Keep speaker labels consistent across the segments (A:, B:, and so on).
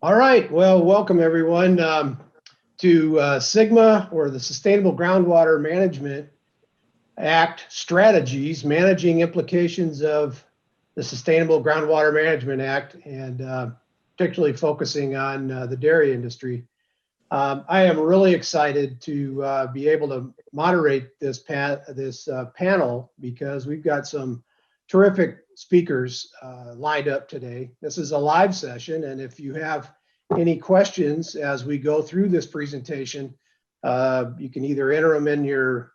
A: All right, well, welcome everyone to SGMA, or the Sustainable Groundwater Management Act Strategies, Managing Implications of the Sustainable Groundwater Management Act, and particularly focusing on the dairy industry. I am really excited to be able to moderate this panel because we've got some terrific speakers lined up today. This is a live session, and if you have any questions as we go through this presentation, you can either enter them in your,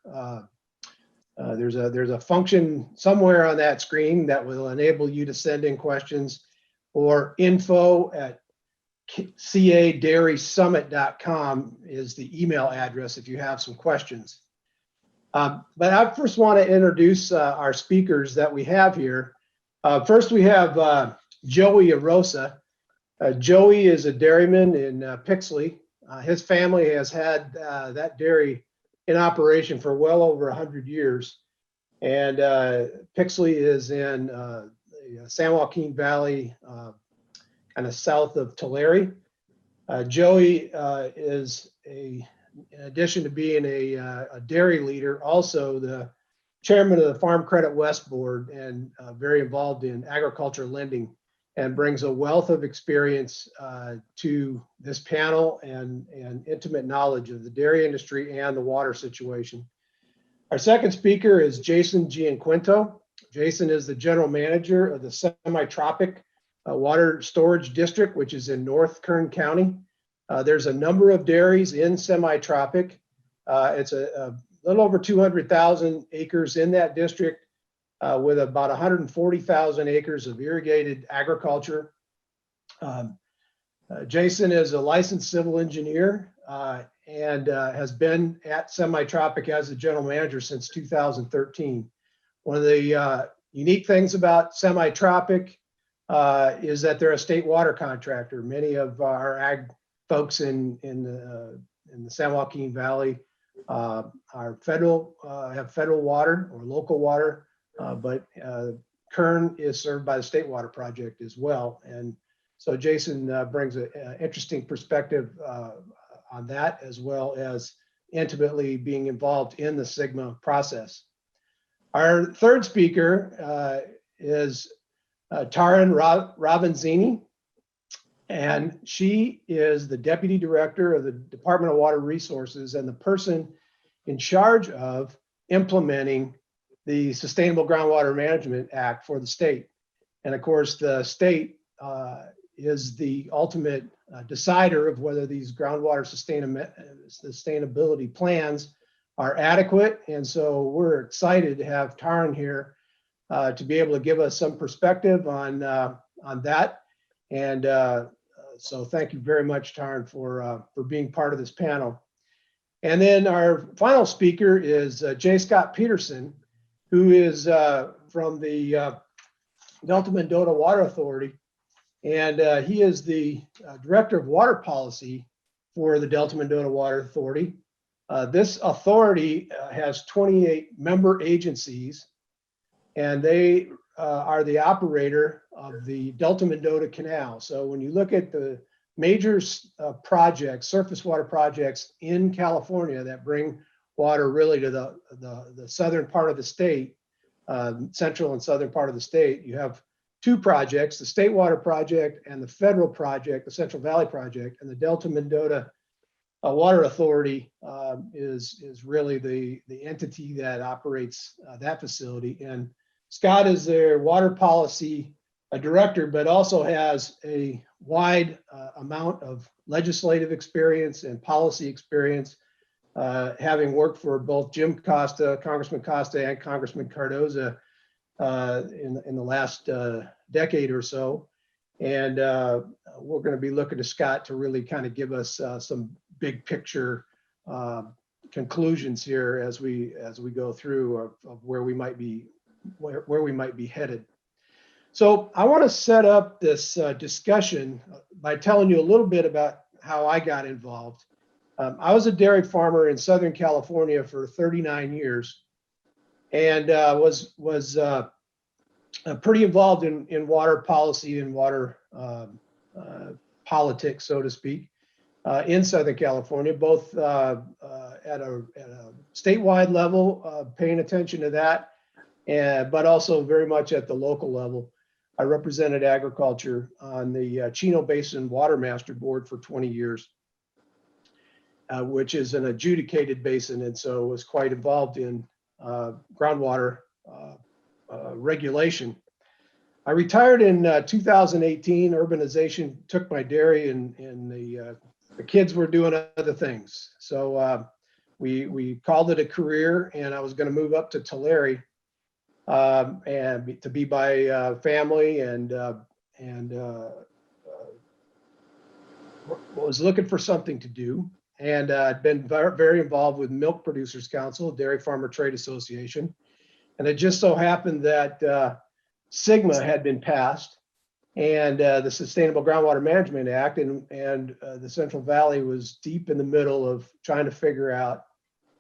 A: there's a function somewhere on that screen that will enable you to send in questions, or info@cadairysummit.com is the email address if you have some questions. But I first want to introduce our speakers that we have here. First, we have Joey Arosa. Joey is a dairyman in Pixley. His family has had that dairy in operation for well over 100 years. And Pixley is in the San Joaquin Valley, kind of south of Tulare. Joey is in addition to being a dairy leader, also the chairman of the Farm Credit West Board, and very involved in agriculture lending, and brings a wealth of experience to this panel and intimate knowledge of the dairy industry and the water situation. Our second speaker is Jason Gianquinto. Jason is the general manager of the Semi-Tropic Water Storage District, which is in North Kern County. There's a number of dairies in Semi-Tropic. It's a little over 200,000 acres in that district, with about 140,000 acres of irrigated agriculture. Jason is a licensed civil engineer and has been at Semi-Tropic as the general manager since 2013. One of the unique things about Semi-Tropic is that they're a state water contractor. Many of our ag folks in the San Joaquin Valley are federal, have federal water or local water, but Kern is served by the State Water Project as well. And so Jason brings an interesting perspective on that, as well as intimately being involved in the SGMA process. Our third speaker is Taryn Ravenzini, and she is the Deputy Director of the Department of Water Resources and the person in charge of implementing the Sustainable Groundwater Management Act for the state. And of course, the state is the ultimate decider of whether these groundwater sustainability plans are adequate. And so we're excited to have Taryn here to be able to give us some perspective on that. And so thank you very much, Taryn, for being part of this panel. And then our final speaker is J. Scott Peterson, who is from the Delta Mendota Water Authority. And he is the Director of Water Policy for the Delta Mendota Water Authority. This authority has 28 member agencies, and they are the operator of the Delta Mendota Canal. So when you look at the major projects, surface water projects in California that bring water really to the southern part of the state, central and southern part of the state, you have two projects: the State Water Project and the federal project, the Central Valley Project. And the Delta Mendota Water Authority is really the entity that operates that facility. And Scott is their water policy director, but also has a wide amount of legislative experience and policy experience, having worked for both Jim Costa, Congressman Costa, and Congressman Cardoza in the last decade or so. And we're going to be looking to Scott to really kind of give us some big picture conclusions here as we go through of where we might be headed. So I want to set up this discussion by telling you a little bit about how I got involved. I was a dairy farmer in Southern California for 39 years, and was pretty involved in water policy and water politics, so to speak, in Southern California, both at a statewide level, paying attention to that, but also very much at the local level. I represented agriculture on the Chino Basin Water Master Board for 20 years, which is an adjudicated basin, and so was quite involved in groundwater regulation. I retired in 2018. Urbanization took my dairy, and the kids were doing other things. So we called it a career, and I was going to move up to Tulare and to be by family, and was looking for something to do. And I'd been very involved with Milk Producers Council, Dairy Farmer Trade Association. And it just so happened that SGMA had been passed, and the Sustainable Groundwater Management Act, and the Central Valley was deep in the middle of trying to figure out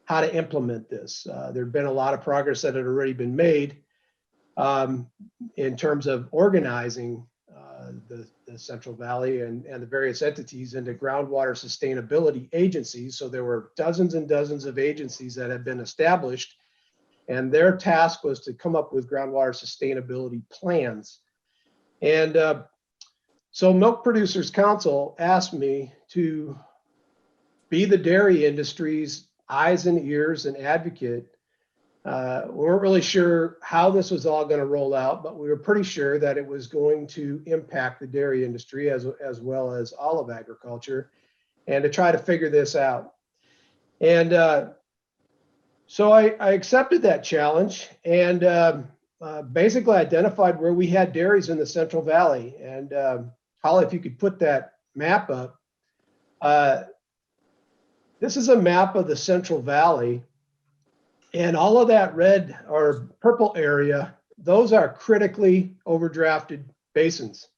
A: how to implement this. There'd been a lot of progress that had already been made in terms of organizing the Central Valley and the various entities into groundwater sustainability agencies. So there were dozens and dozens of agencies that had been established, and their task was to come up with groundwater sustainability plans. And so Milk Producers Council asked me to be the dairy industry's eyes and ears and advocate. We weren't really sure how this was all going to roll out, but we were pretty sure that it was going to impact the dairy industry as well as all of agriculture, and to try to figure this out. And so I accepted that challenge, and basically identified where we had dairies in the Central Valley. And Holly, if you could put that map up. This is a map of the Central Valley, and all of that red or purple area, those are critically overdrafted basins.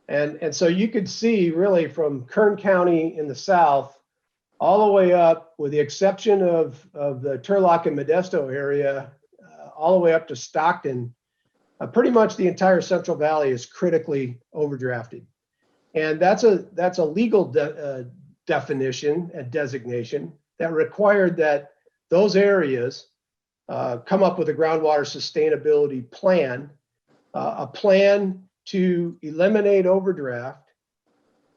A: And so you could see really from Kern County in the south all the way up, with the exception of the Turlock and Modesto area, all the way up to Stockton, pretty much the entire Central Valley is critically overdrafted. And that's a legal definition and designation that required that those areas come up with a groundwater sustainability plan, a plan to eliminate overdraft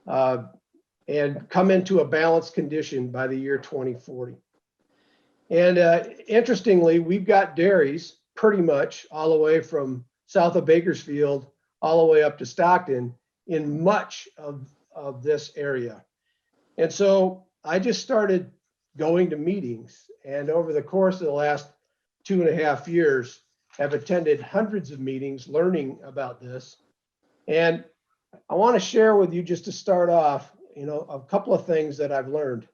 A: and come into a balanced condition by the year 2040. And interestingly, we've got dairies pretty much all the way from south of Bakersfield all the way up to Stockton in much of this area. And so I just started going to meetings, and over the course of the last 2.5 years, have attended hundreds of meetings learning about this. And I want to share with you, just to start off, a couple of things that I've learned.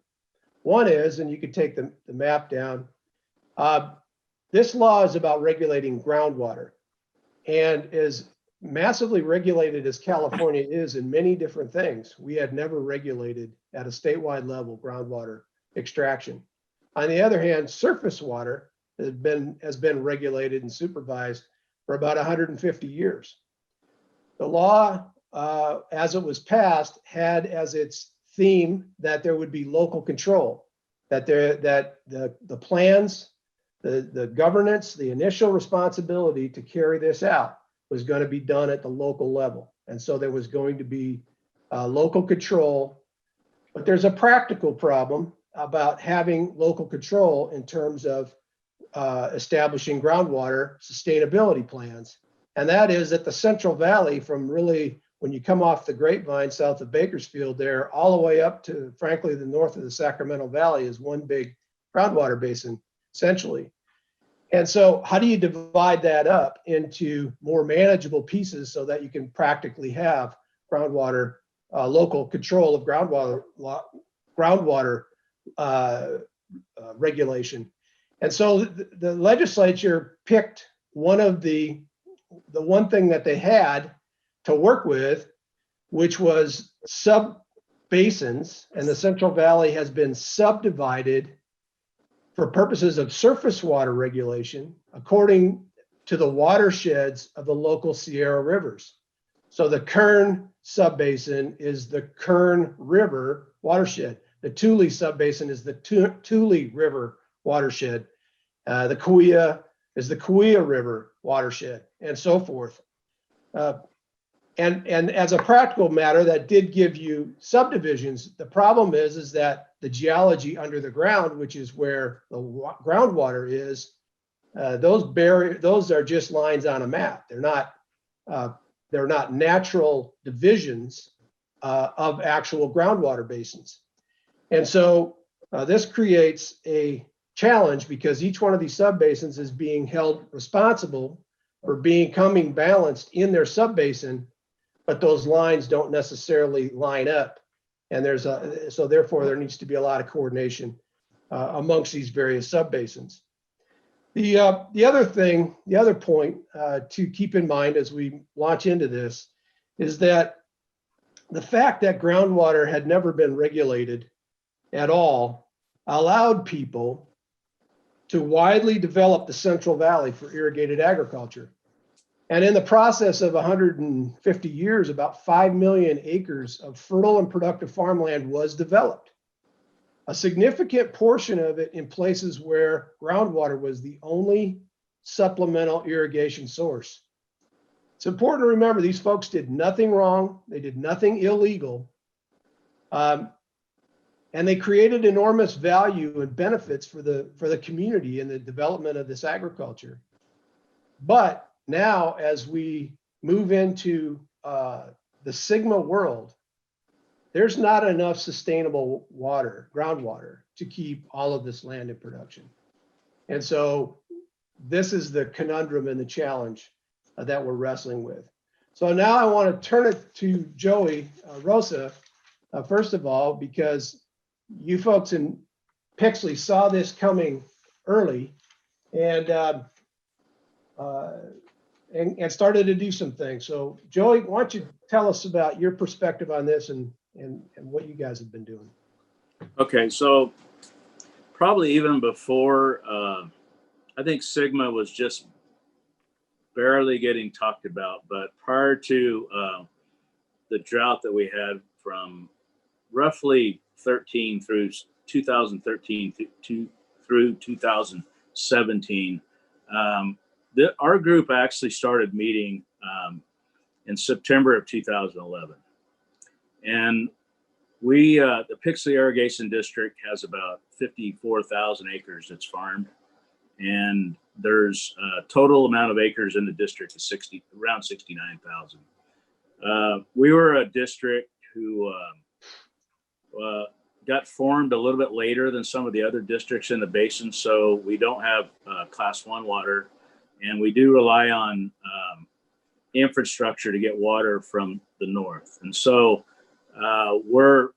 A: One is, and you could take the map down, this law is about regulating groundwater, and as massively regulated as California is in many different things, we had never regulated at a statewide level groundwater extraction. On the other hand, surface water has been regulated and supervised for about 150 years. The law, as it was passed, had as its theme that there would be local control, that the plans, the governance, the initial responsibility to carry this out was going to be done at the local level. And so there was going to be local control, but there's a practical problem about having local control in terms of establishing groundwater sustainability plans. And that is that the Central Valley, from really when you come off the Grapevine south of Bakersfield there, all the way up to, frankly, the north of the Sacramento Valley is one big groundwater basin, essentially. And so how do you divide that up into more manageable pieces so that you can practically have groundwater, local control of groundwater regulation? And so the legislature picked the one thing that they had to work with, which was sub-basins, and the Central Valley has been subdivided for purposes of surface water regulation according to the watersheds of the local Sierra rivers. So the Kern subbasin is the Kern River watershed. The Tule subbasin is the Tule River watershed. The Kaweah is the Kaweah River watershed, and so forth. And as a practical matter, that did give you subdivisions. The problem is that the geology under the ground, which is where the groundwater is, those are just lines on a map. They're not natural divisions of actual groundwater basins. And so this creates a challenge because each one of these subbasins is being held responsible for becoming balanced in their subbasin, but those lines don't necessarily line up. And so therefore there needs to be a lot of coordination amongst these various subbasins. The other point to keep in mind as we launch into this is that the fact that groundwater had never been regulated at all allowed people to widely develop the Central Valley for irrigated agriculture. And in the process of 150 years, about 5 million acres of fertile and productive farmland was developed. A significant portion of it in places where groundwater was the only supplemental irrigation source. It's important to remember these folks did nothing wrong. They did nothing illegal. And they created enormous value and benefits for the community in the development of this agriculture. But now, as we move into the SGMA world, there's not enough sustainable groundwater, to keep all of this land in production. And so this is the conundrum and the challenge that we're wrestling with. So now I want to turn it to Joey Rosa, first of all, because you folks in Pixley saw this coming early and started to do some things. So Joey, why don't you tell us about your perspective on this and what you guys have been doing?
B: Okay, so probably even before, I think SGMA was just barely getting talked about, but prior to the drought that we had from roughly 13 through 2013 through 2017, our group actually started meeting in September of 2011. And we, the Pixley Irrigation District has about 54,000 acres that's farmed. And there's a total amount of acres in the district of around 69,000. We were a district who got formed a little bit later than some of the other districts in the basin. So we don't have class 1 water, and we do rely on infrastructure to get water from the north. And so we're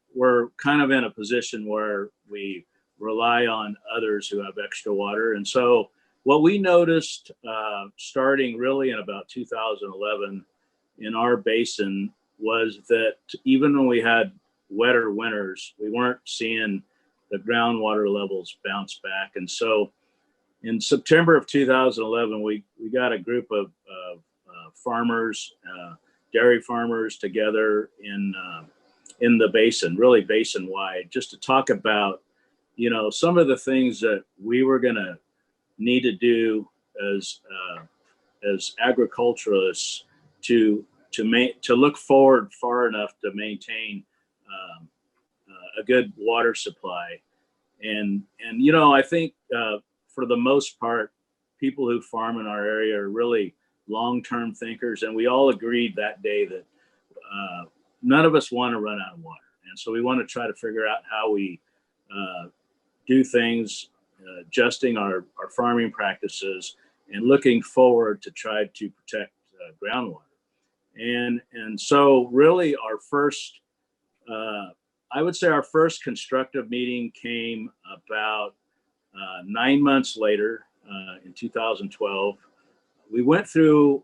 B: kind of in a position where we rely on others who have extra water. And so what we noticed starting really in about 2011 in our basin was that even when we had wetter winters, we weren't seeing the groundwater levels bounce back. And so in September of 2011, we got a group of farmers, dairy farmers together in the basin, really basin wide, just to talk about, you know, some of the things that we were going to need to do as agriculturalists to look forward far enough to maintain a good water supply. And you know, I think for the most part, people who farm in our area are really long-term thinkers, and we all agreed that day that none of us want to run out of water. And so we want to try to figure out how we do things, adjusting our farming practices and looking forward to try to protect groundwater. And so really our first, I would say our first constructive meeting came about 9 months later in 2012. We went through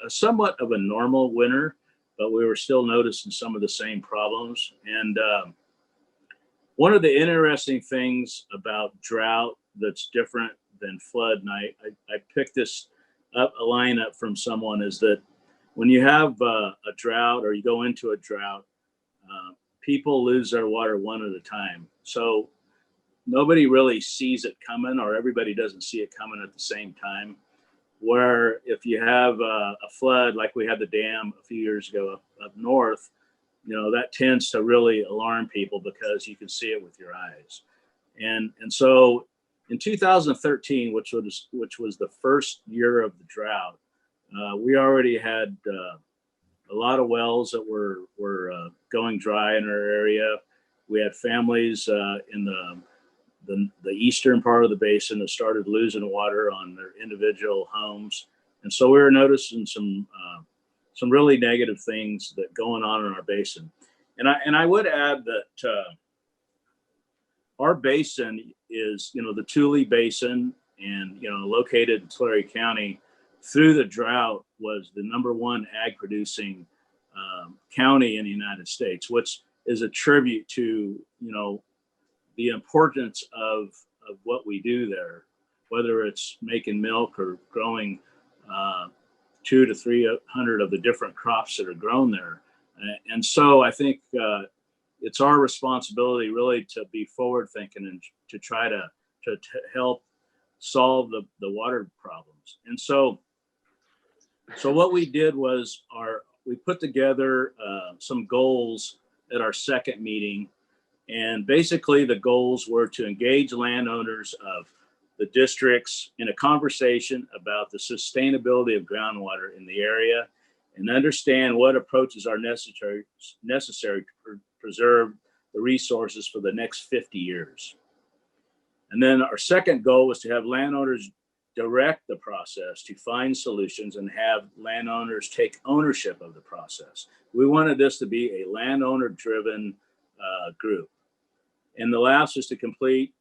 B: a somewhat of a normal winter, but we were still noticing some of the same problems. And one of the interesting things about drought that's different than flood, and I picked this up, a line up from someone, is that when you have a drought or you go into a drought, people lose their water one at a time. So nobody really sees it coming, or everybody doesn't see it coming at the same time. Where if you have a flood, like we had the dam a few years ago up north, that tends to really alarm people because you can see it with your eyes. And so in 2013, which was the first year of the drought, we already had a lot of wells that were going dry in our area. We had families in the eastern part of the basin that started losing water on their individual homes, and so we were noticing some really negative things that going on in our basin. And I would add that our basin is the Tule Basin, and located in Tulare County. Through the drought was the #1 ag producing county in the United States, which is a tribute to the importance of what we do there, whether it's making milk or growing 200 to 300 of the different crops that are grown there. And so I think it's our responsibility really to be forward thinking and to try to help solve the water problems. And so what we did was we put together some goals at our second meeting. And basically the goals were to engage landowners of the districts in a conversation about the sustainability of groundwater in the area and understand what approaches are necessary to preserve the resources for the next 50 years. And then our second goal was to have landowners direct the process to find solutions and have landowners take ownership of the process. We wanted this to be a landowner driven group. And the last is to complete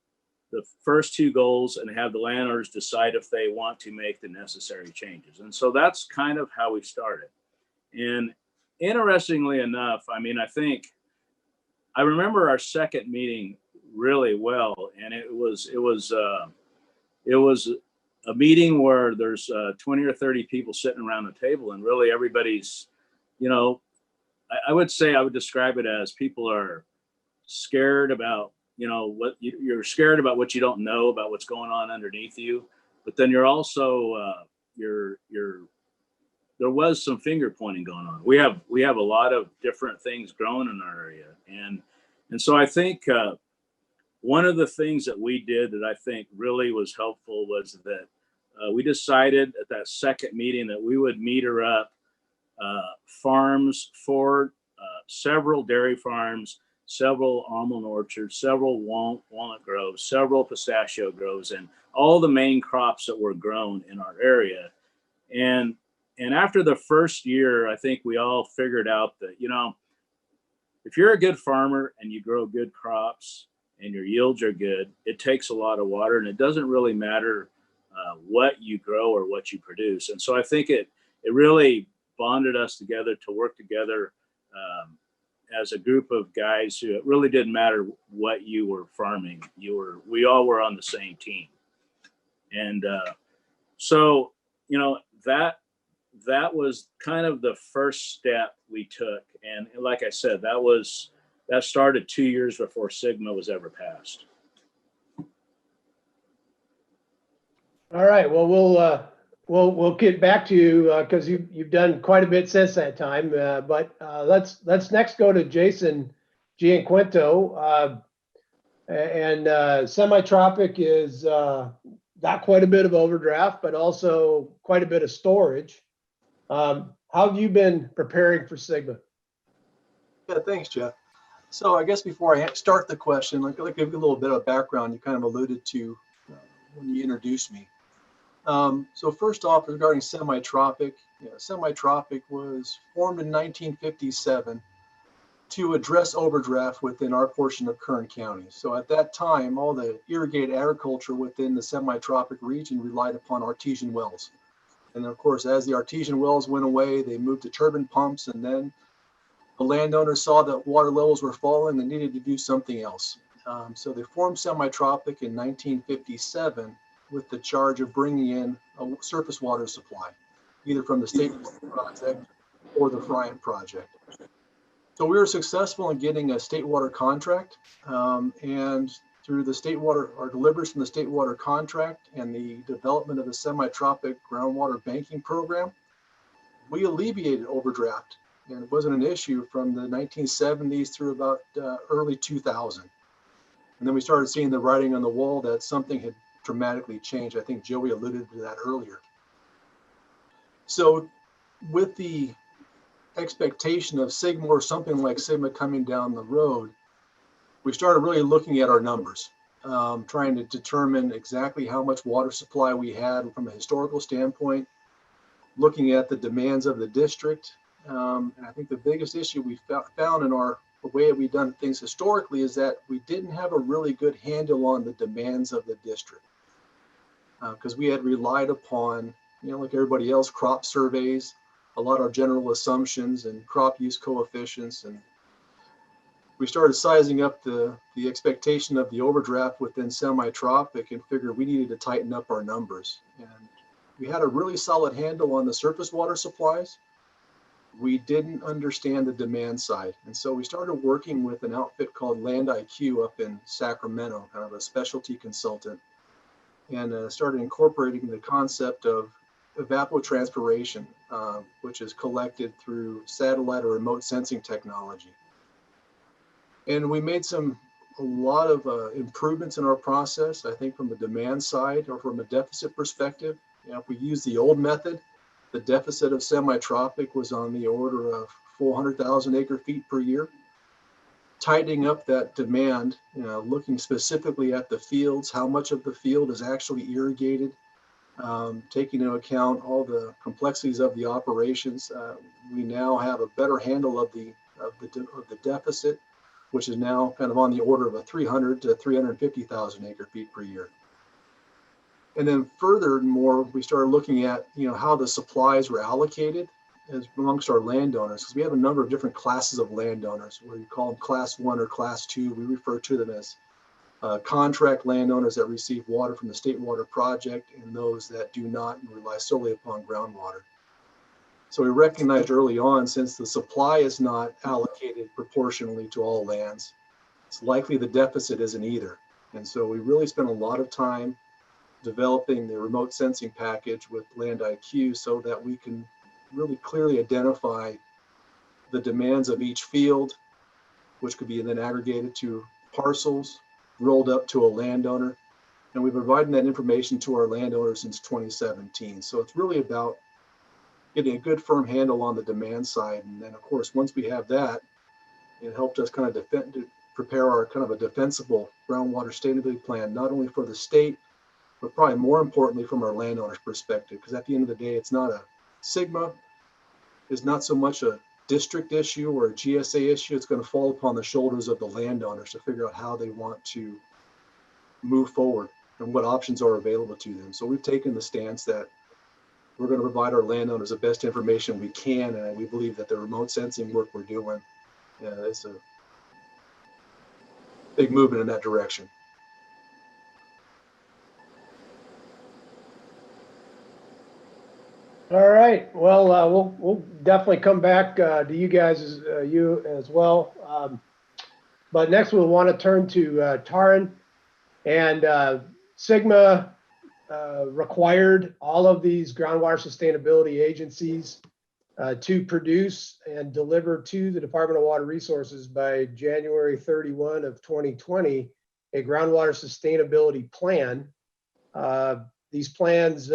B: the first two goals and have the landowners decide if they want to make the necessary changes. And so that's kind of how we started. And interestingly enough, I I remember our second meeting really well, and it was a meeting where there's 20 or 30 people sitting around the table, and really everybody's, I would describe it as people are scared about, what you're scared about, what you don't know about what's going on underneath you, but then you're also there was some finger pointing going on. We have a lot of different things growing in our area, and so I think one of the things that we did that I think really was helpful was that we decided at that second meeting that we would meter up farms for several dairy farms, several almond orchards, several walnut groves, several pistachio groves, and all the main crops that were grown in our area. And after the first year, I think we all figured out that, if you're a good farmer and you grow good crops and your yields are good, it takes a lot of water, and it doesn't really matter what you grow or what you produce. And so I think it really bonded us together to work together as a group of guys who it really didn't matter what you were farming. We all were on the same team. And so, that was kind of the first step we took. And like I said, that started 2 years before SGMA was ever passed.
A: All right. Well, we'll get back to you because you've done quite a bit since that time. But let's next go to Jason Gianquinto. And semi-tropic is got quite a bit of overdraft, but also quite a bit of storage. How have you been preparing for SGMA?
C: Yeah, thanks, Jeff. So I guess before I start the question, I'll give you a little bit of background you kind of alluded to when you introduced me. So first off, regarding semi-tropic, semi-tropic was formed in 1957 to address overdraft within our portion of Kern County. So at that time, all the irrigated agriculture within the semi-tropic region relied upon artesian wells. And of course, as the artesian wells went away, they moved to turbine pumps, and then the landowners saw that water levels were falling and needed to do something else. So they formed semi-tropic in 1957 with the charge of bringing in a surface water supply, either from the state project for the Friant project. So we were successful in getting a state water contract, and through the state water, our deliveries from the state water contract and the development of the semi-tropic groundwater banking program, we alleviated overdraft, and it wasn't an issue from the 1970s through about early 2000. And then we started seeing the writing on the wall that something had dramatically changed. I think Joey alluded to that earlier. So with the expectation of Sigma or something like Sigma coming down the road, we started really looking at our numbers, trying to determine exactly how much water supply we had from a historical standpoint, looking at the demands of the district. And I think the biggest issue we found in the way we've done things historically is that we didn't have a really good handle on the demands of the district, because we had relied upon, like everybody else, crop surveys, a lot of general assumptions and crop use coefficients. And we started sizing up the expectation of the overdraft within semi-tropic and figured we needed to tighten up our numbers. And we had a really solid handle on the surface water supplies. We didn't understand the demand side. And so we started working with an outfit called Land IQ up in Sacramento, kind of a specialty consultant, and started incorporating the concept of evapotranspiration, which is collected through satellite or remote sensing technology. And we made a lot of improvements in our process, I think, from the demand side or from a deficit perspective. If we use the old method, the deficit of semi-tropic was on the order of 400,000 acre feet per year. Tightening up that demand, looking specifically at the fields, how much of the field is actually irrigated, taking into account all the complexities of the operations. We now have a better handle of the deficit, which is now kind of on the order of a 300 to 350,000 acre feet per year. And then furthermore, we started looking at, how the supplies were allocated as amongst our landowners, because we have a number of different classes of landowners, where you call them class 1 or class 2. We refer to them as contract landowners that receive water from the state water project, and those that do not and rely solely upon groundwater. So we recognized early on, since the supply is not allocated proportionally to all lands, it's likely the deficit isn't either. And so we really spent a lot of time developing the remote sensing package with Land IQ so that we can really clearly identify the demands of each field, which could be then aggregated to parcels, rolled up to a landowner. And we've been providing that information to our landowners since 2017. So it's really about getting a good firm handle on the demand side. And then of course, once we have that, it helped us kind of prepare our kind of a defensible groundwater sustainability plan, not only for the state, but probably more importantly from our landowners' perspective. Because at the end of the day, it's not a Sigma, is not so much a district issue or a GSA issue. It's going to fall upon the shoulders of the landowners to figure out how they want to move forward and what options are available to them. So we've taken the stance that we're going to provide our landowners the best information we can, and we believe that the remote sensing work we're doing is a big movement in that direction.
A: All right. Well, we'll definitely come back to you guys, you as well. But next we'll want to turn to Taran. And Sigma required all of these groundwater sustainability agencies to produce and deliver to the Department of Water Resources by January 31 of 2020 a groundwater sustainability plan. These plans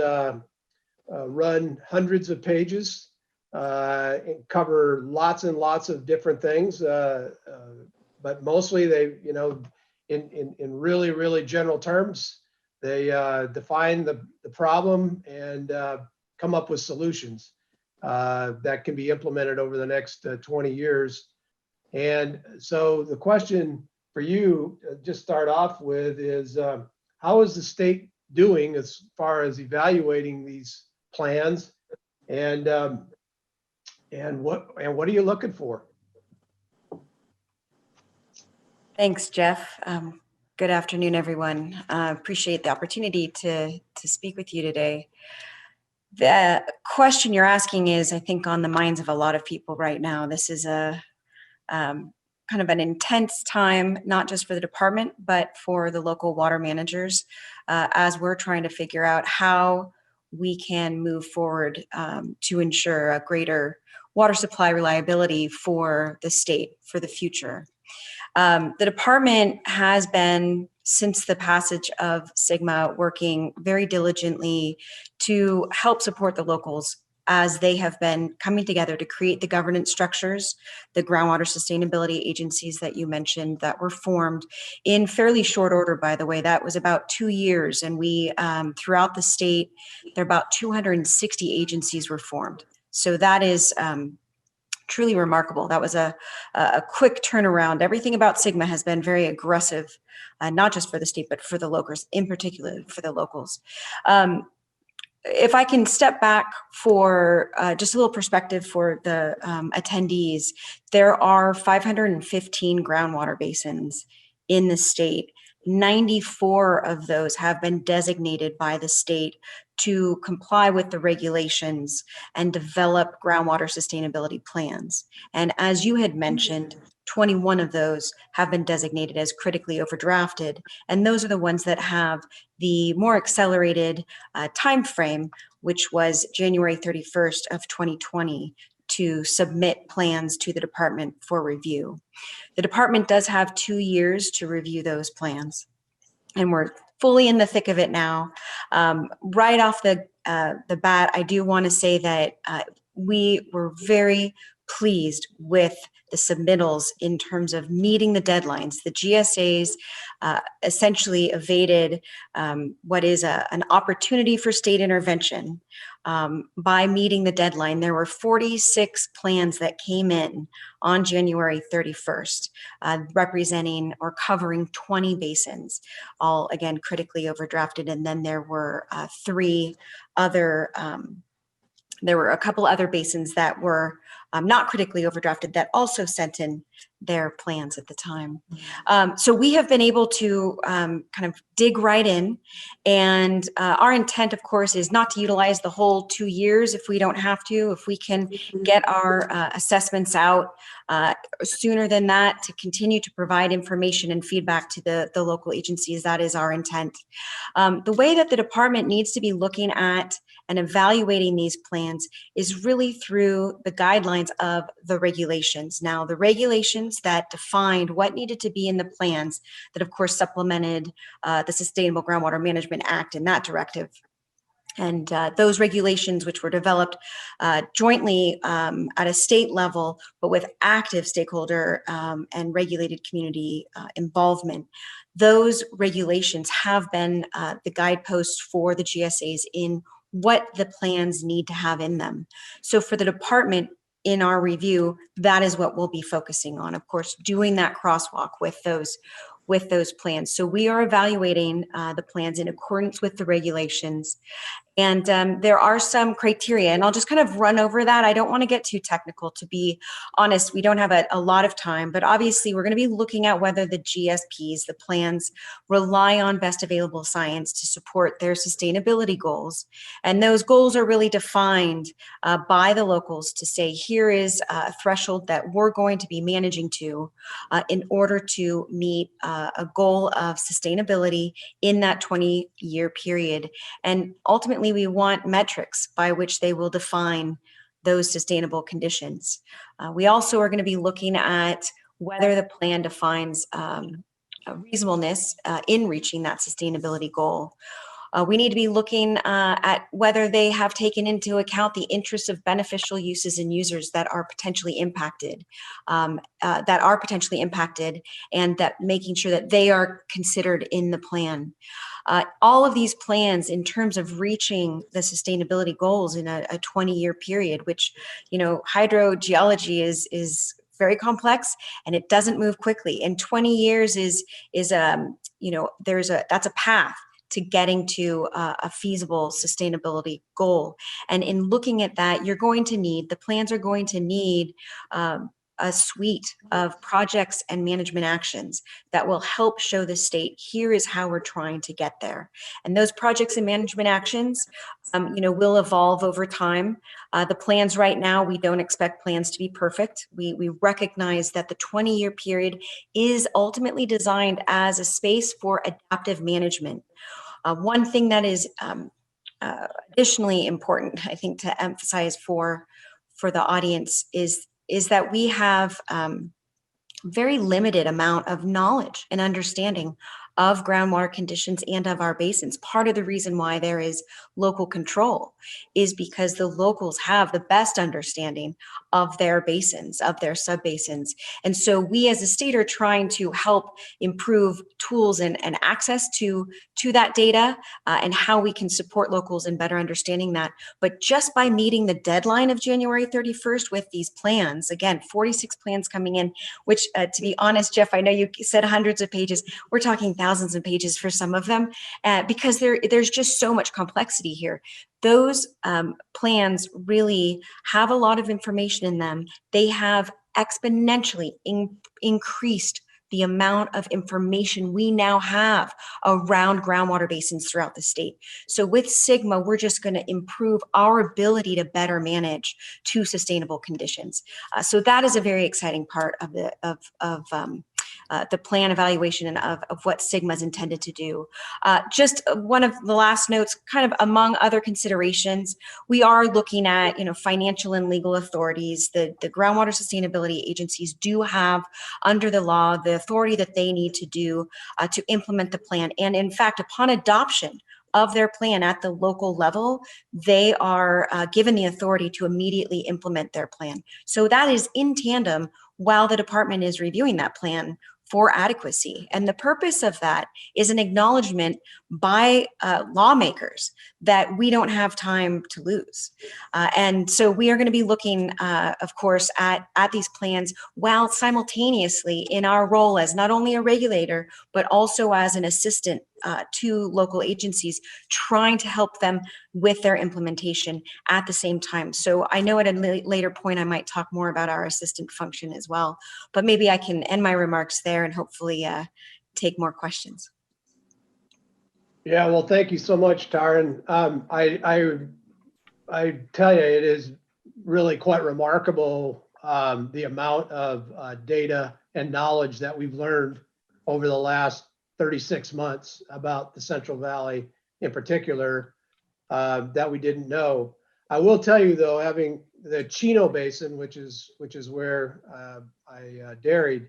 A: run hundreds of pages and cover lots and lots of different things, but mostly they, in really, really general terms, they define the problem and come up with solutions that can be implemented over the next 20 years. And so the question for you, just start off with, is how is the state doing as far as evaluating these plans, and what are you looking for?
D: Thanks, Jeff. Good afternoon, everyone. Appreciate the opportunity to speak with you today. The question you're asking is, I think, on the minds of a lot of people right now. This is a kind of an intense time, not just for the department, but for the local water managers, as we're trying to figure out how we can move forward to ensure a greater water supply reliability for the state for the future. The department has been, since the passage of SGMA, working very diligently to help support the locals as they have been coming together to create the governance structures, the groundwater sustainability agencies that you mentioned that were formed in fairly short order, by the way. That was about 2 years, and we, throughout the state, there are about 260 agencies were formed. So that is truly remarkable. That was a quick turnaround. Everything about SGMA has been very aggressive, not just for the state, but for the locals, in particular for the locals. If I can step back for just a little perspective for the attendees, there are 515 groundwater basins in the state. 94 of those have been designated by the state to comply with the regulations and develop groundwater sustainability plans. And as you had mentioned, 21 of those have been designated as critically overdrafted. And those are the ones that have the more accelerated time frame, which was January 31st of 2020, to submit plans to the department for review. The department does have 2 years to review those plans, and we're fully in the thick of it now. Right off the bat, I do want to say that we were very pleased with the submittals in terms of meeting the deadlines. The GSAs essentially evaded what is an opportunity for state intervention by meeting the deadline. There were 46 plans that came in on January 31st, representing or covering 20 basins, all again critically overdrafted. And then there were there were a couple other basins that were not critically overdrafted that also sent in their plans at the time. So we have been able to kind of dig right in, and our intent, of course, is not to utilize the whole 2 years if we don't have to. If we can get our assessments out sooner than that, to continue to provide information and feedback to the local agencies, that is our intent. The way that the department needs to be looking at and evaluating these plans is really through the guidelines of the regulations. Now, the regulations that defined what needed to be in the plans that, of course, supplemented the Sustainable Groundwater Management Act and that directive. And those regulations, which were developed jointly at a state level, but with active stakeholder and regulated community involvement, those regulations have been the guideposts for the GSAs in what the plans need to have in them. So for the department, in our review, that is what we'll be focusing on, of course, doing that crosswalk with those plans. So we are evaluating the plans in accordance with the regulations. And there are some criteria, and I'll just kind of run over that. I don't want to get too technical, to be honest. We don't have a lot of time, but obviously we're going to be looking at whether the GSPs, the plans, rely on best available science to support their sustainability goals. And those goals are really defined by the locals to say, here is a threshold that we're going to be managing to in order to meet a goal of sustainability in that 20-year period. And ultimately, we want metrics by which they will define those sustainable conditions. We also are going to be looking at whether the plan defines reasonableness in reaching that sustainability goal. We need to be looking at whether they have taken into account the interests of beneficial uses and users that are potentially impacted, and that making sure that they are considered in the plan. All of these plans, in terms of reaching the sustainability goals in a 20-year period, which, you know, hydrogeology is very complex and it doesn't move quickly. And 20 years that's a path to getting to a feasible sustainability goal. And in looking at that, the plans are going to need a suite of projects and management actions that will help show the state, here is how we're trying to get there. And those projects and management actions, will evolve over time. The plans right now, we don't expect plans to be perfect. We recognize that the 20-year period is ultimately designed as a space for adaptive management. One thing that is additionally important, I think, to emphasize for the audience is that we have very limited amount of knowledge and understanding of groundwater conditions and of our basins. Part of the reason why there is local control is because the locals have the best understanding of their basins, of their subbasins. And so we as a state are trying to help improve tools and access to that data and how we can support locals in better understanding that. But just by meeting the deadline of January 31st with these plans, again, 46 plans coming in, which to be honest, Jeff, I know you said hundreds of pages. We're talking thousands of pages for some of them because there's just so much complexity here. Those plans really have a lot of information in them. They have exponentially increased the amount of information we now have around groundwater basins throughout the state. So with SGMA, we're just going to improve our ability to better manage to sustainable conditions. So that is a very exciting part of the plan evaluation and of what SGMA is intended to do. Just one of the last notes, kind of among other considerations, we are looking at financial and legal authorities. The groundwater sustainability agencies do have, under the law, the authority that they need to do to implement the plan. And in fact, upon adoption of their plan at the local level, they are given the authority to immediately implement their plan. So that is in tandem while the department is reviewing that plan for adequacy. And the purpose of that is an acknowledgement by lawmakers that we don't have time to lose. And so we are going to be looking, of course, at these plans while simultaneously in our role as not only a regulator, but also as an assistant to local agencies, trying to help them with their implementation at the same time. So I know at a later point, I might talk more about our assistant function as well, but maybe I can end my remarks there and hopefully take more questions.
A: Yeah, well, thank you so much, Taryn. I tell you, it is really quite remarkable the amount of data and knowledge that we've learned over the last 36 months about the Central Valley in particular that we didn't know. I will tell you though, having the Chino Basin, which is where I dairied,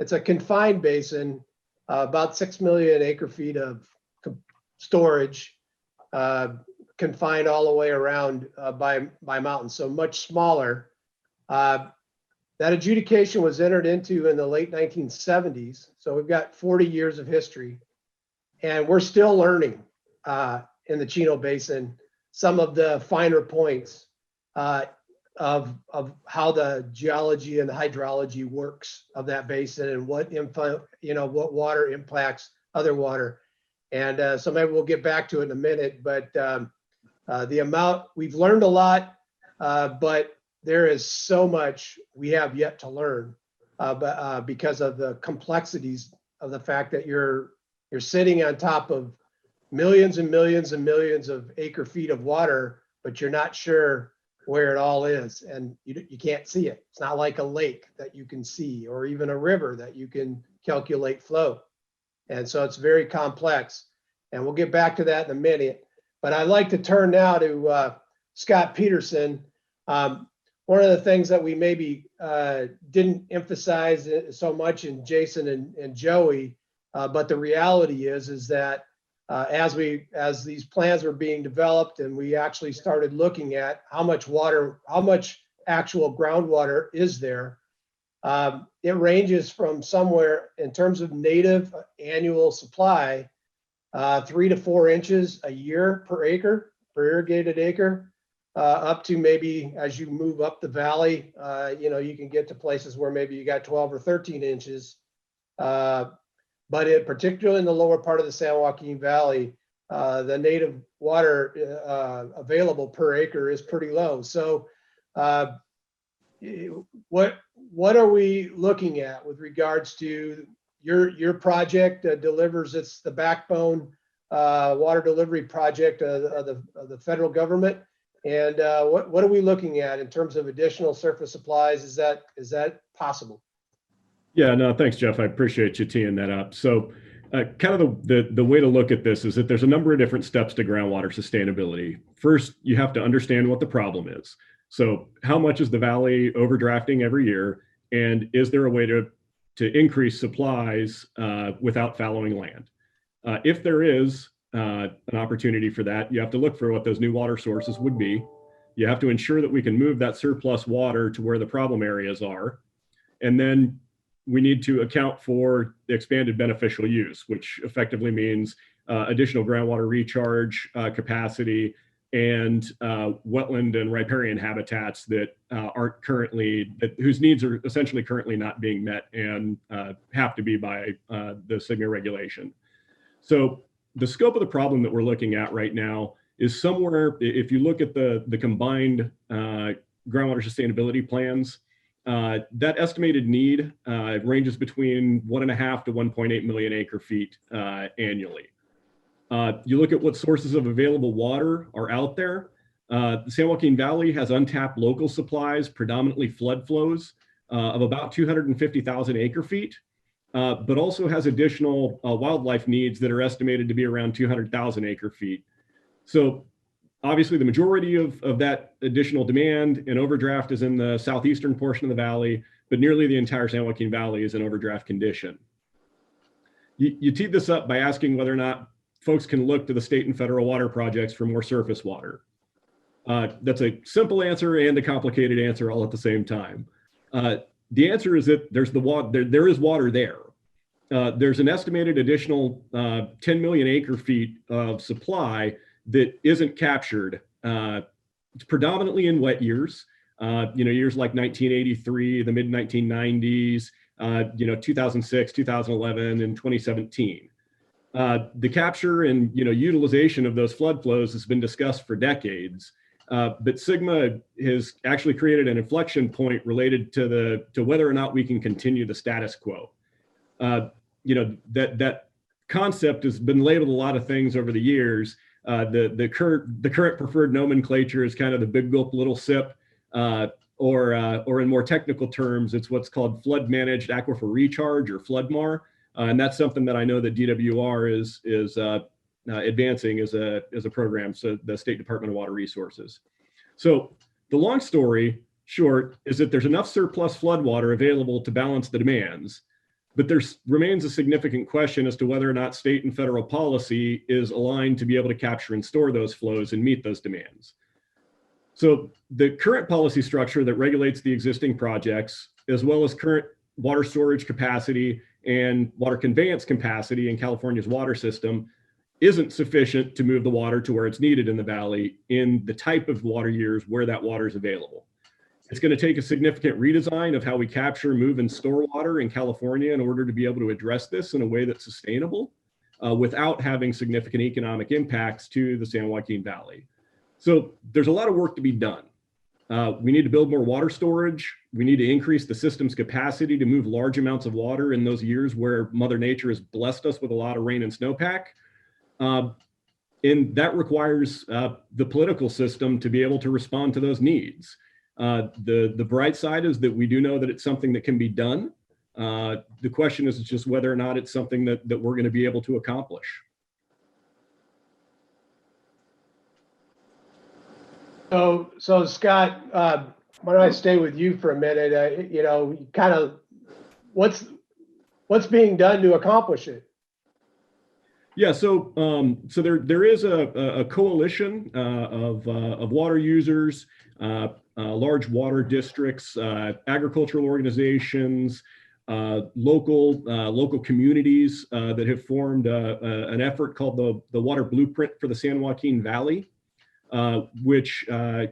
A: it's a confined basin, about 6 million acre feet of storage, confined all the way around by mountains, so much smaller. That adjudication was entered into in the late 1970s. So we've got 40 years of history and we're still learning in the Chino Basin some of the finer points of how the geology and the hydrology works of that basin and what what water impacts other water. And so maybe we'll get back to it in a minute, but the amount, we've learned a lot, but there is so much we have yet to learn because of the complexities of the fact that you're sitting on top of millions and millions and millions of acre feet of water, but you're not sure where it all is, and you can't see it. It's not like a lake that you can see, or even a river that you can calculate flow. And so it's very complex, and we'll get back to that in a minute. But I'd like to turn now to Scott Peterson. One of the things that we maybe didn't emphasize so much in Jason and Joey, but the reality is that as these plans were being developed and we actually started looking at how much actual groundwater is there, it ranges from somewhere in terms of native annual supply, 3 to 4 inches a year per acre, per irrigated acre. Up to maybe as you move up the valley, you can get to places where maybe you got 12 or 13 inches. But particularly in the lower part of the San Joaquin Valley, the native water available per acre is pretty low. So what are we looking at with regards to your project that delivers, it's the backbone water delivery project of the federal government? And what are we looking at in terms of additional surface supplies? Is that possible?
E: Yeah, no, thanks, Jeff. I appreciate you teeing that up. So kind of the way to look at this is that there's a number of different steps to groundwater sustainability. First, you have to understand what the problem is. So how much is the valley overdrafting every year? And is there a way to increase supplies without fallowing land? If there is an opportunity for that, you have to look for what those new water sources would be. You have to ensure that we can move that surplus water to where the problem areas are. And then we need to account for the expanded beneficial use, which effectively means additional groundwater recharge capacity and wetland and riparian habitats that aren't currently, whose needs are essentially currently not being met and have to be by the SGMA regulation. So the scope of the problem that we're looking at right now is somewhere, if you look at the combined groundwater sustainability plans, that estimated need ranges between 1.5 to 1.8 million acre feet annually. You look at what sources of available water are out there. The San Joaquin Valley has untapped local supplies, predominantly flood flows of about 250,000 acre feet, but also has additional wildlife needs that are estimated to be around 200,000 acre feet. So obviously the majority of that additional demand and overdraft is in the southeastern portion of the valley, but nearly the entire San Joaquin Valley is in overdraft condition. You teed this up by asking whether or not folks can look to the state and federal water projects for more surface water. That's a simple answer and a complicated answer all at the same time. The answer is that there is water there. There's an estimated additional 10 million acre feet of supply that isn't captured. It's predominantly in wet years, years like 1983, the mid 1990s, 2006, 2011, and 2017. The capture and utilization of those flood flows has been discussed for decades, but SGMA has actually created an inflection point related to whether or not we can continue the status quo. That concept has been labeled a lot of things over the years. The current preferred nomenclature is kind of the big gulp little sip, or in more technical terms, it's what's called flood managed aquifer recharge, or FloodMAR. And that's something that I know that DWR is advancing as a program, so the State Department of Water Resources. So the long story short is that there's enough surplus floodwater available to balance the demands, but there remains a significant question as to whether or not state and federal policy is aligned to be able to capture and store those flows and meet those demands. So the current policy structure that regulates the existing projects, as well as current water storage capacity and water conveyance capacity in California's water system, isn't sufficient to move the water to where it's needed in the valley in the type of water years where that water is available. It's going to take a significant redesign of how we capture, move, and store water in California in order to be able to address this in a way that's sustainable without having significant economic impacts to the San Joaquin Valley. So there's a lot of work to be done. We need to build more water storage. We need to increase the system's capacity to move large amounts of water in those years where Mother Nature has blessed us with a lot of rain and snowpack. And that requires the political system to be able to respond to those needs. The bright side is that we do know that it's something that can be done. The question is just whether or not it's something that we're going to be able to accomplish.
A: So Scott, why don't I stay with you for a minute? Kind of what's being done to accomplish it?
E: Yeah, so there is a coalition of water users, large water districts, agricultural organizations, local communities that have formed an effort called the Water Blueprint for the San Joaquin Valley, which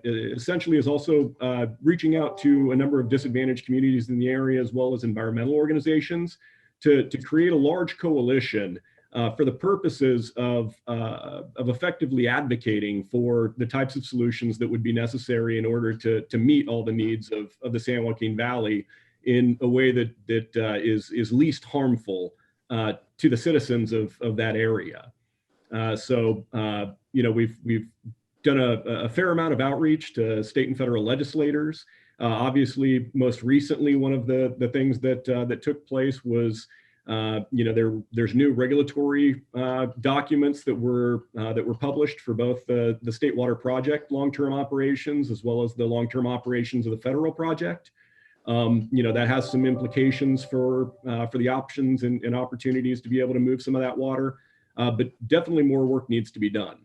E: essentially is also reaching out to a number of disadvantaged communities in the area, as well as environmental organizations, to create a large coalition for the purposes of effectively advocating for the types of solutions that would be necessary in order to meet all the needs of the San Joaquin Valley in a way that is least harmful to the citizens of that area. We've done a fair amount of outreach to state and federal legislators. Obviously, most recently, one of the things that took place was, there's new regulatory documents that were published for both the State Water Project long-term operations as well as the long-term operations of the federal project. That has some implications for the options and opportunities to be able to move some of that water, but definitely more work needs to be done.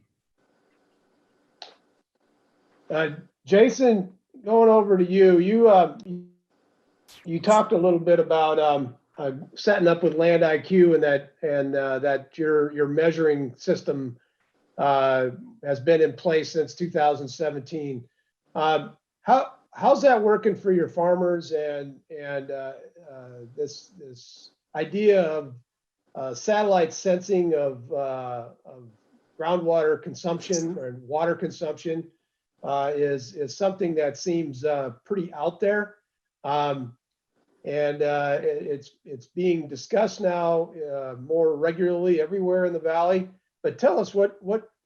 A: Jason, going over to you. You talked a little bit about setting up with Land IQ and that your measuring system has been in place since 2017. How's that working for your farmers and this idea of satellite sensing of groundwater consumption or water consumption is something that seems pretty out there, and it's being discussed now more regularly everywhere in the valley. But tell us what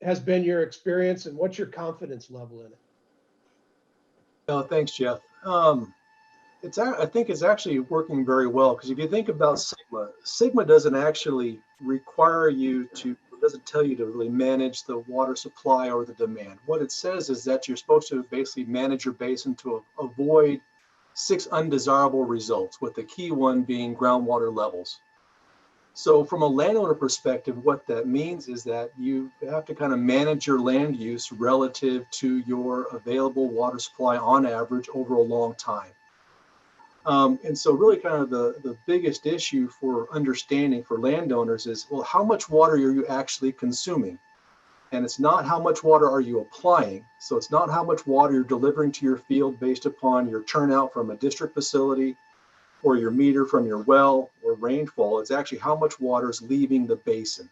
A: has been your experience and what's your confidence level in it?
C: Oh, thanks, Jeff. I think it's actually working very well, because if you think about Sigma doesn't actually require you to, doesn't tell you to really manage the water supply or the demand. What it says is that you're supposed to basically manage your basin to avoid 6 undesirable results, with the key one being groundwater levels. So from a landowner perspective, what that means is that you have to kind of manage your land use relative to your available water supply on average over a long time. And so really kind of the biggest issue for understanding for landowners is, well, how much water are you actually consuming? And it's not how much water are you applying. So it's not how much water you're delivering to your field based upon your turnout from a district facility or your meter from your well or rainfall. It's actually how much water is leaving the basin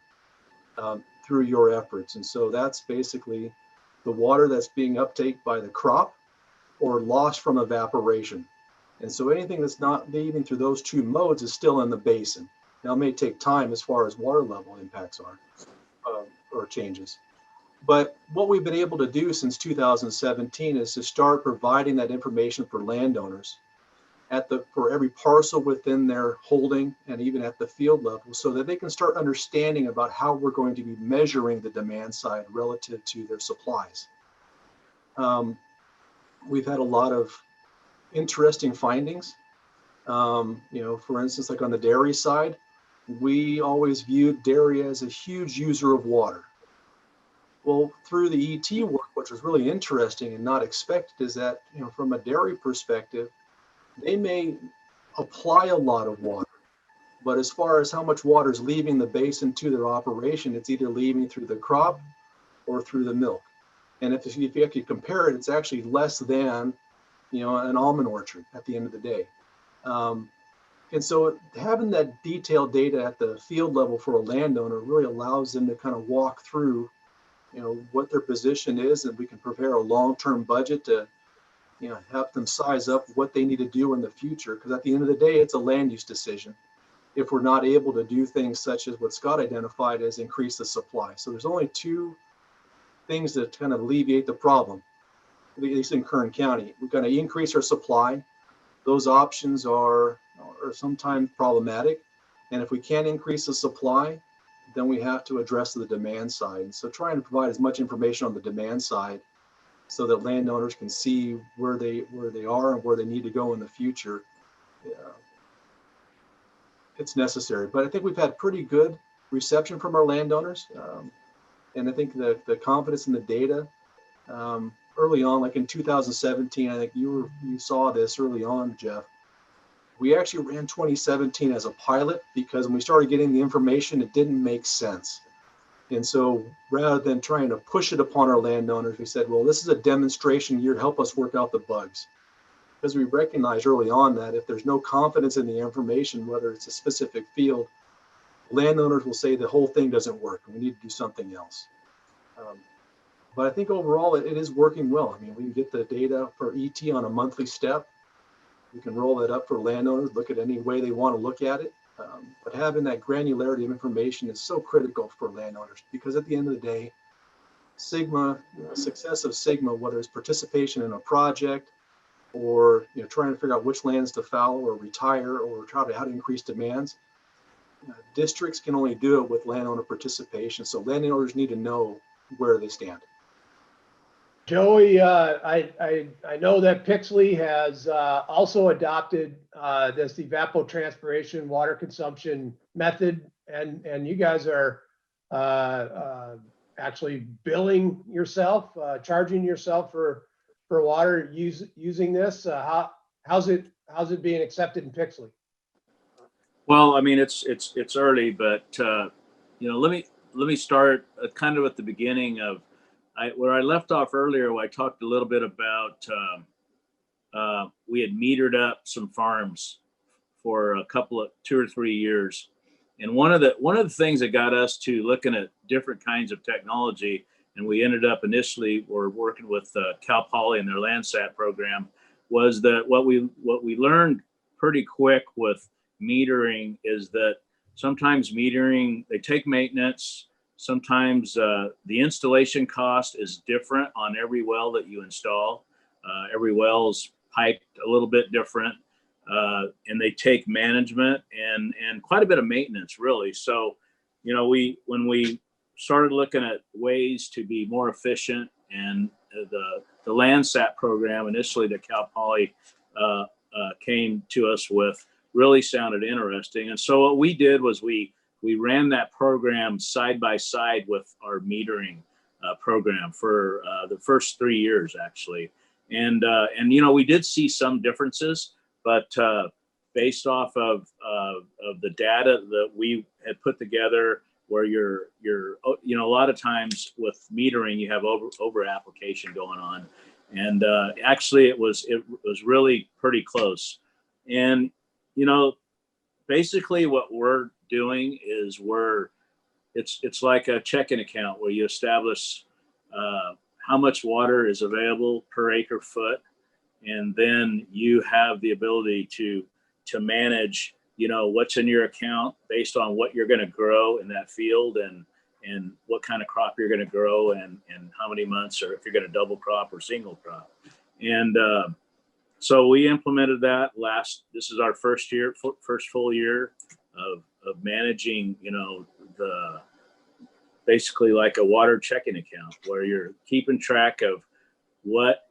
C: through your efforts. And so that's basically the water that's being uptaken by the crop or lost from evaporation. And so anything that's not leaving through those 2 modes is still in the basin. Now, it may take time as far as water level impacts are or changes. But what we've been able to do since 2017 is to start providing that information for landowners for every parcel within their holding and even at the field level, so that they can start understanding about how we're going to be measuring the demand side relative to their supplies. We've had a lot of interesting findings. For instance, like on the dairy side, we always viewed dairy as a huge user of water. Well, through the ET work, which was really interesting and not expected, is that, from a dairy perspective, they may apply a lot of water, but as far as how much water is leaving the basin to their operation, it's either leaving through the crop or through the milk. And if you actually compare it, it's actually less than, an almond orchard at the end of the day. And so having that detailed data at the field level for a landowner really allows them to kind of walk through, what their position is, and we can prepare a long-term budget to, help them size up what they need to do in the future. Because at the end of the day, it's a land use decision if we're not able to do things such as what Scott identified as increase the supply. So there's only 2 things that kind of alleviate the problem, at least in Kern County. We're going to increase our supply. Those options are sometimes problematic. And if we can't increase the supply, then we have to address the demand side. And so trying to provide as much information on the demand side so that landowners can see where they are and where they need to go in the future, it's necessary. But I think we've had pretty good reception from our landowners. And I think the confidence in the data early on, like in 2017, I think you saw this early on, Jeff. We actually ran 2017 as a pilot because when we started getting the information, it didn't make sense. And so rather than trying to push it upon our landowners, we said, well, this is a demonstration year, help us work out the bugs. Because we recognized early on that if there's no confidence in the information, whether it's a specific field, landowners will say the whole thing doesn't work and we need to do something else. But I think overall it is working well. I mean, we can get the data for ET on a monthly step. We can roll that up for landowners, look at any way they want to look at it. But having that granularity of information is so critical for landowners, because at the end of the day, Sigma, success of Sigma, whether it's participation in a project or trying to figure out which lands to fallow or retire or try to how to increase demands, districts can only do it with landowner participation. So landowners need to know where they stand.
A: Joey, I know that Pixley has also adopted this evapotranspiration water consumption method, and you guys are actually billing yourself, charging yourself for water using this. How's it being accepted in Pixley?
B: Well, I mean, it's early, but let me start kind of at the beginning of where I left off earlier. I talked a little bit about we had metered up some farms for a couple of 2 or 3 years, and one of the things that got us to looking at different kinds of technology, and we ended up initially were working with Cal Poly and their Landsat program, was that what we learned pretty quick with metering is that sometimes metering, they take maintenance. Sometimes the installation cost is different on every well that you install. Every well's piped a little bit different, and they take management and quite a bit of maintenance, really. So, when we started looking at ways to be more efficient, and the Landsat program initially that Cal Poly came to us with really sounded interesting. And so what we did was we ran that program side by side with our metering program for the first 3 years, actually. And we did see some differences, but based off of the data that we had put together, where you're a lot of times with metering you have over application going on, and actually it was really pretty close. And basically what we're doing is it's like a checking account where you establish how much water is available per acre foot, and then you have the ability to manage what's in your account based on what you're going to grow in that field, and what kind of crop you're going to grow, and how many months, or if you're going to double crop or single crop. And so we implemented that this is our first full year of managing, basically like a water checking account, where you're keeping track of what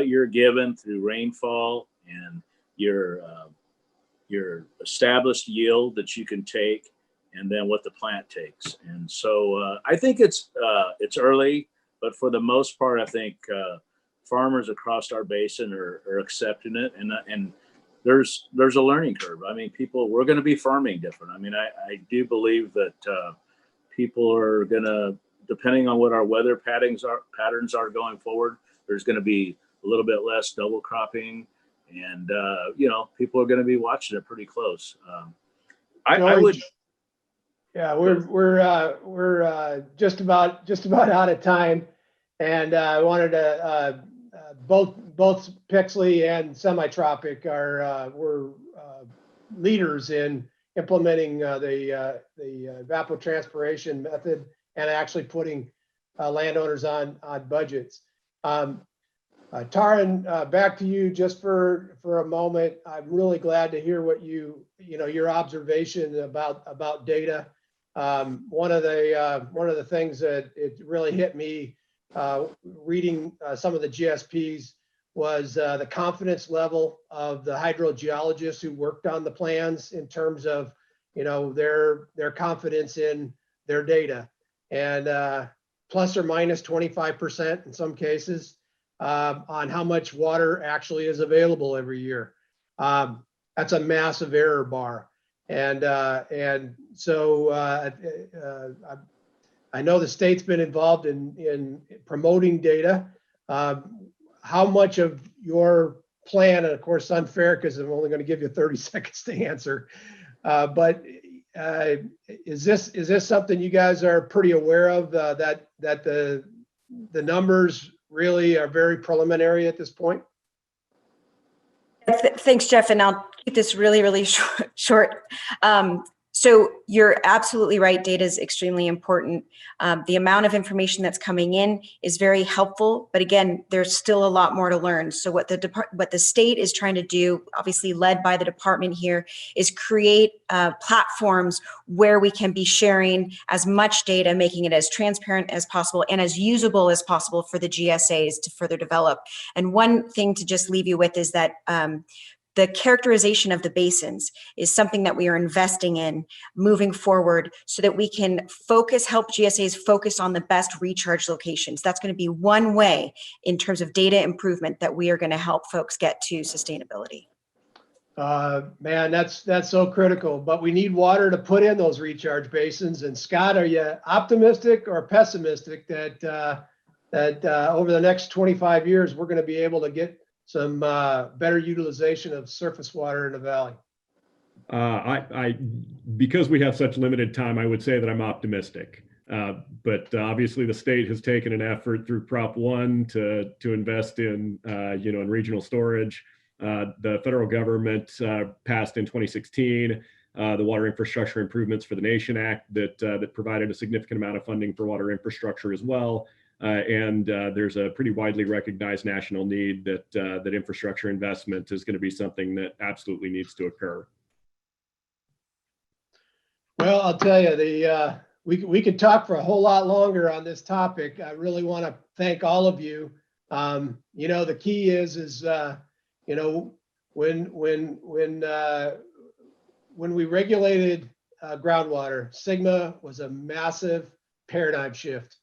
B: you're given through rainfall and your established yield that you can take, and then what the plant takes. And so I think it's early, but for the most part, I think farmers across our basin are accepting it, and there's a learning curve. I mean, we're going to be farming different. I mean, I do believe that people are going to, depending on what our weather patterns are going forward, there's going to be a little bit less double cropping, and people are going to be watching it pretty close. I would.
A: Yeah, we're just about out of time, and I wanted to both Pixley and Semi-Tropic were leaders in implementing the evapotranspiration method and actually putting landowners on budgets. Taran, back to you just for a moment. I'm really glad to hear what your observation about data. One of the things that it really hit me reading some of the GSPs was the confidence level of the hydrogeologists who worked on the plans, in terms of their confidence in their data, and plus or minus 25% in some cases on how much water actually is available every year. That's a massive error bar. And so I know the state's been involved in promoting data. How much of your plan, and of course unfair because I'm only going to give you 30 seconds to answer, but is this something you guys are pretty aware of, that the numbers really are very preliminary at this point?
D: Thanks, Jeff, and I'll keep this really short. So you're absolutely right. Data is extremely important. The amount of information that's coming in is very helpful, but again, there's still a lot more to learn. So what the state is trying to do, obviously led by the department here, is create platforms where we can be sharing as much data, making it as transparent as possible and as usable as possible for the GSAs to further develop. And one thing to just leave you with is that the characterization of the basins is something that we are investing in moving forward so that we can help GSAs focus on the best recharge locations. That's going to be one way in terms of data improvement that we are going to help folks get to sustainability.
A: Man, that's so critical, but we need water to put in those recharge basins. And Scott, are you optimistic or pessimistic that over the next 25 years, we're going to be able to get some better utilization of surface water in the valley?
E: Because we have such limited time, I would say that I'm optimistic. But obviously, the state has taken an effort through Prop 1 to invest in in regional storage. The federal government passed in 2016 the Water Infrastructure Improvements for the Nation Act that provided a significant amount of funding for water infrastructure as well. And there's a pretty widely recognized national need that infrastructure investment is going to be something that absolutely needs to occur.
A: Well, I'll tell you, we could talk for a whole lot longer on this topic. I really want to thank all of you. The key is when we regulated groundwater, SGMA was a massive paradigm shift.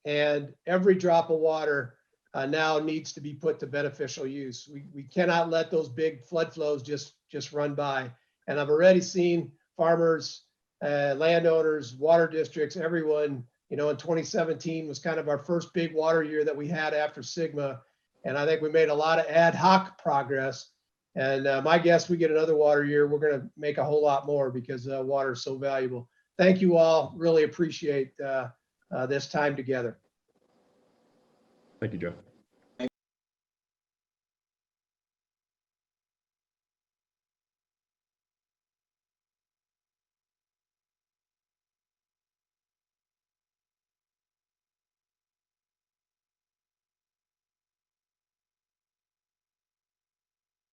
A: And every drop of water now needs to be put to beneficial use. We cannot let those big flood flows just run by. And I've already seen farmers, landowners, water districts, everyone, in 2017 was kind of our first big water year that we had after SGMA. And I think we made a lot of ad hoc progress. And my guess, we get another water year, we're going to make a whole lot more because water is so valuable. Thank you all. Really appreciate this time together.
E: Thank you, Joe.